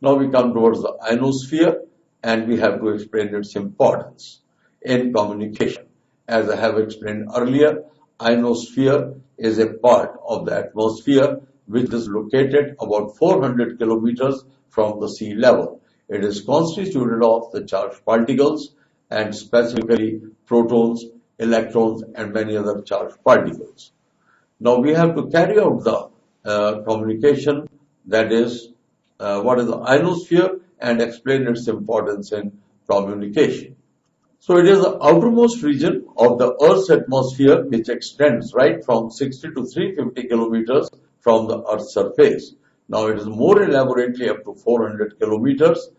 Now we come towards the ionosphere and we have to explain its importance in communication. As I have explained earlier, ionosphere is a part of the atmosphere which is located about 400 kilometers from the sea level. It is constituted of the charged particles and specifically protons, electrons and many other charged particles. Now we have to carry out the communication, that is what is the ionosphere, and explain its importance in communication. So it is the outermost region of the Earth's atmosphere which extends right from 60 to 350 kilometers from the Earth's surface. Now it is more elaborately up to 400 kilometers.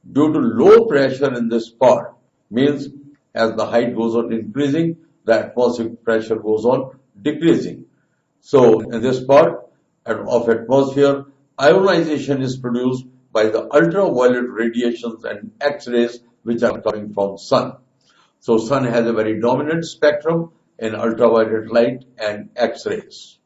Due to low pressure in this part, means as the height goes on increasing, the atmospheric pressure goes on decreasing. So in this part of atmosphere, ionization is produced by the ultraviolet radiations and X-rays which are coming from sun. So sun has a very dominant spectrum in ultraviolet light and X-rays.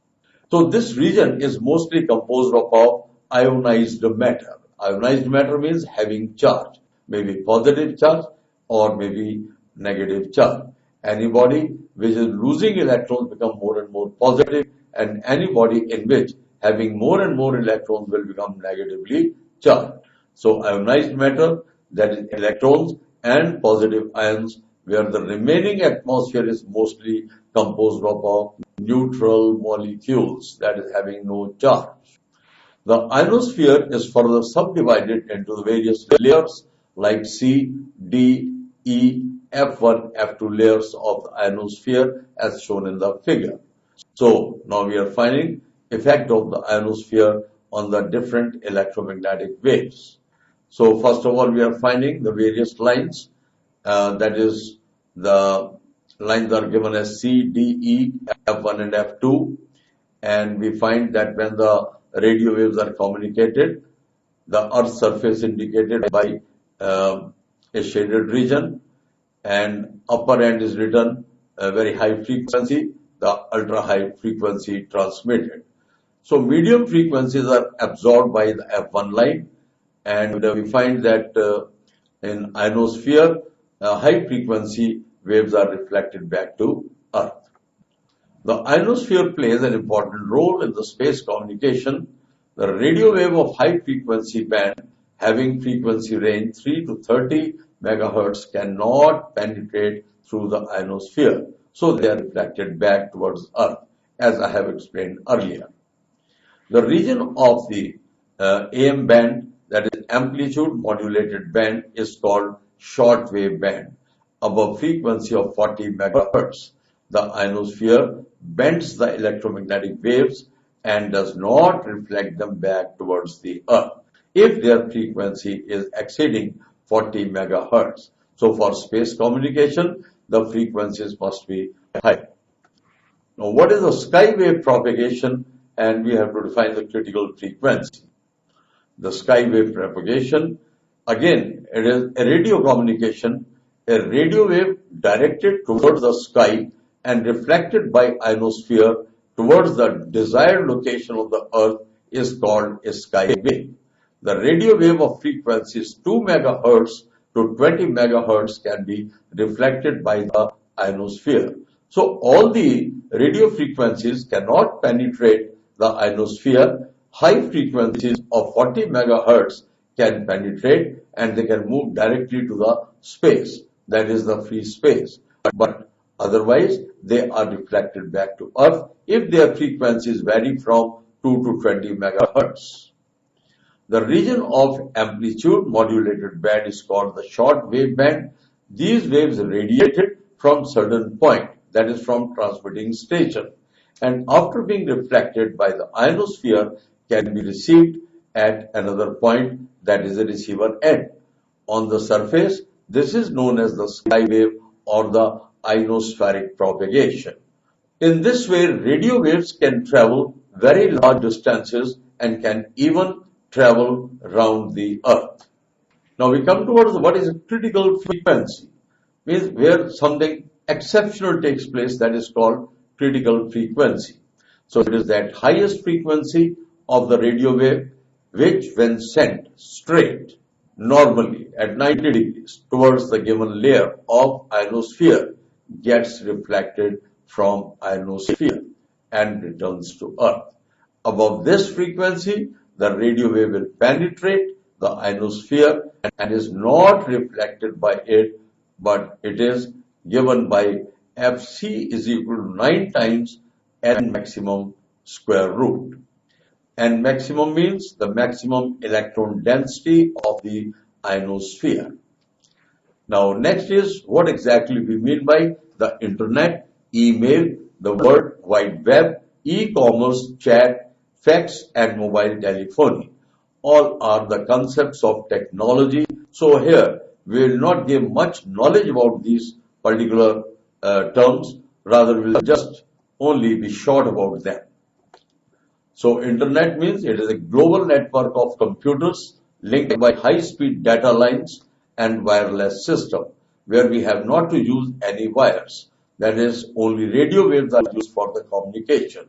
So this region is mostly composed of ionized matter. Ionized matter means having charge, maybe positive charge or maybe negative charge. Any body which is losing electrons become more and more positive, and any body in which having more and more electrons will become negatively charged. So ionized matter, that is electrons and positive ions, where the remaining atmosphere is mostly composed of neutral molecules, that is having no charge. The ionosphere is further subdivided into the various layers like C, D, E, F1, F2 layers of the ionosphere as shown in the figure. So now we are finding effect of the ionosphere on the different electromagnetic waves. So first of all, we are finding the various lines, that is the lines are given as C, D, E, F1 and F2, and we find that when the radio waves are communicated, the Earth's surface indicated by a shaded region, and upper end is written a very high frequency, the ultra high frequency transmitted. So medium frequencies are absorbed by the F1 line, and we find that in ionosphere, high frequency waves are reflected back to Earth. The ionosphere plays an important role in the space communication. The radio wave of high frequency band having frequency range 3 to 30 megahertz cannot penetrate through the ionosphere. So they are reflected back towards Earth, as I have explained earlier. The region of the AM band, that is amplitude modulated band, is called short wave band, above frequency of 40 megahertz. The ionosphere bends the electromagnetic waves and does not reflect them back towards the Earth if their frequency is exceeding 40 megahertz. So for space communication, the frequencies must be high. Now what is the sky wave propagation? And we have to define the critical frequency. The sky wave propagation, again, it is a radio communication, a radio wave directed towards the sky and reflected by ionosphere towards the desired location of the Earth is called a sky wave. The radio wave of frequencies 2 megahertz to 20 megahertz can be reflected by the ionosphere. So all the radio frequencies cannot penetrate the ionosphere. High frequencies of 40 megahertz can penetrate and they can move directly to the space, that is the free space. But otherwise, they are reflected back to Earth if their frequencies vary from 2 to 20 megahertz. The region of amplitude modulated band is called the short wave band. These waves radiated from certain point, that is from transmitting station, and after being reflected by the ionosphere can be received at another point, that is the receiver end. On the surface, this is known as the sky wave or the ionospheric propagation. In this way, radio waves can travel very large distances and can even travel around the Earth. Now we come towards what is a critical frequency, means where something exceptional takes place, that is called critical frequency. So it is that highest frequency of the radio wave which when sent straight, normally at 90 degrees towards the given layer of ionosphere, gets reflected from ionosphere and returns to Earth. Above this frequency, the radio wave will penetrate the ionosphere and is not reflected by it, but it is given by Fc is equal to 9 times N maximum square root. And maximum means the maximum electron density of the ionosphere. Now, next is what exactly we mean by the internet, email, the World Wide Web, e-commerce, chat, fax, and mobile telephony. All are the concepts of technology. So here, we will not give much knowledge about these particular terms. Rather, we will just only be short about them. So internet means it is a global network of computers linked by high-speed data lines and wireless system where we have not to use any wires. That is, only radio waves are used for the communication.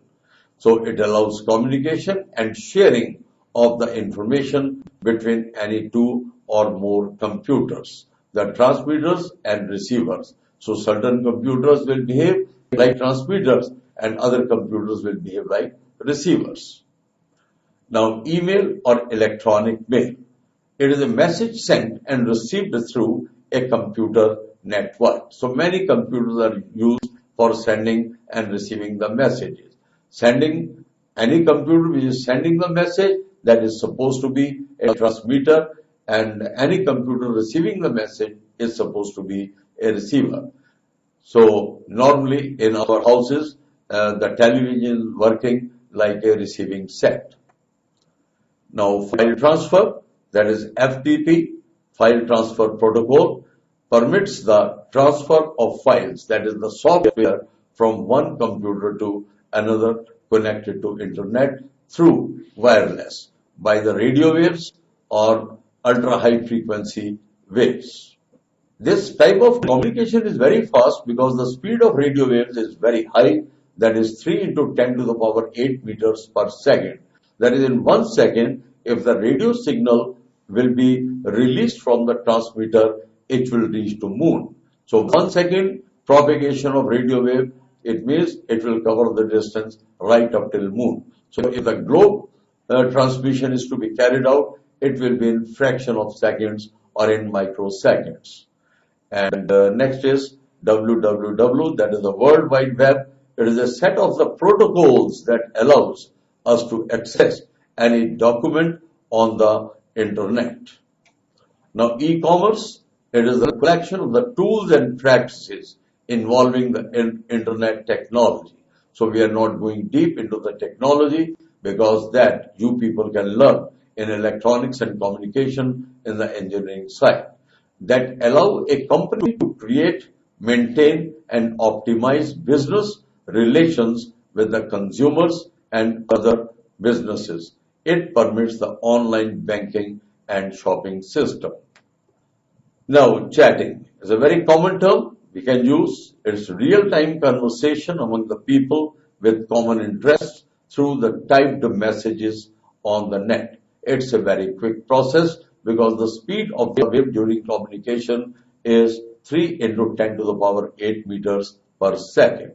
So it allows communication and sharing of the information between any two or more computers, the transmitters and receivers. So certain computers will behave like transmitters and other computers will behave like receivers. Now, email or electronic mail. It is a message sent and received through a computer network. So many computers are used for sending and receiving the messages. Sending any computer which is sending the message, that is supposed to be a transmitter, and any computer receiving the message is supposed to be a receiver. So normally in our houses, the television is working like a receiving set. Now, file transfer, that is FTP, file transfer protocol, permits the transfer of files, that is the software, from one computer to another connected to internet through wireless by the radio waves or ultra high frequency waves. This type of communication is very fast because the speed of radio waves is very high, that is 3 into 10 to the power 8 meters per second. That is, in 1 second, if the radio signal will be released from the transmitter, it will reach to moon. So 1 second propagation of radio wave, it means it will cover the distance right up till moon. So if the globe transmission is to be carried out, it will be in fraction of seconds or in microseconds. And next is www, that is the World Wide Web. It is a set of the protocols that allows us to access any document on the internet. Now, e-commerce, it is a collection of the tools and practices involving the internet technology. So we are not going deep into the technology because that you people can learn in electronics and communication in the engineering side, that allow a company to create, maintain, and optimize business relations with the consumers and other businesses. It permits the online banking and shopping system. Now, chatting is a very common term we can use. It's real-time conversation among the people with common interests through the typed messages on the net. It's a very quick process because the speed of the wave during communication is 3 into 10 to the power 8 meters per second.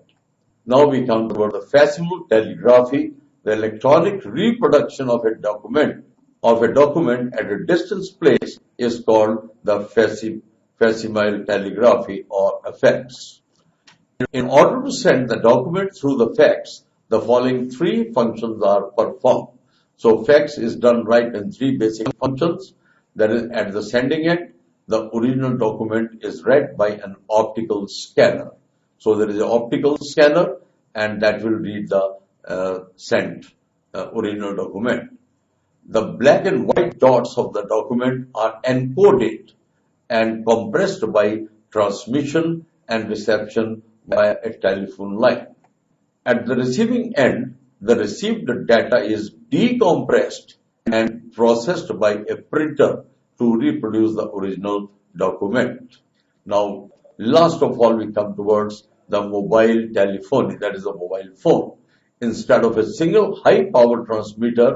Now we come toward the facsimile telegraphy, the electronic reproduction of a document at a distance place is called the facsimile telegraphy or a fax. In order to send the document through the fax, the following 3 functions are performed. So fax is done right in 3 basic functions. That is, at the sending end, the original document is read by an optical scanner. So there is an optical scanner and that will read the sent original document. The black and white dots of the document are encoded and compressed by transmission and reception via a telephone line. At the receiving end, the received data is decompressed and processed by a printer to reproduce the original document. Now, last of all, we come towards the mobile telephony, that is a mobile phone. Instead of a single high power transmitter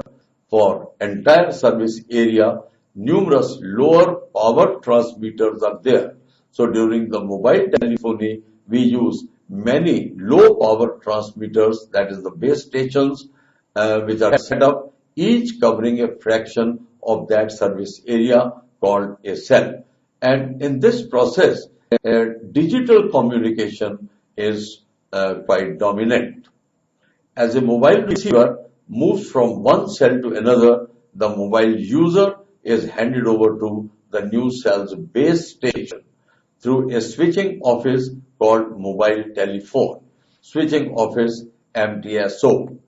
For entire service area, numerous lower power transmitters are there. So during the mobile telephony, we use many low power transmitters, that is the base stations, which are set up, each covering a fraction of that service area called a cell. And in this process, digital communication is quite dominant. As a mobile receiver moves from one cell to another, the mobile user is handed over to the new cell's base station through a switching office called mobile telephone, switching office MTSO.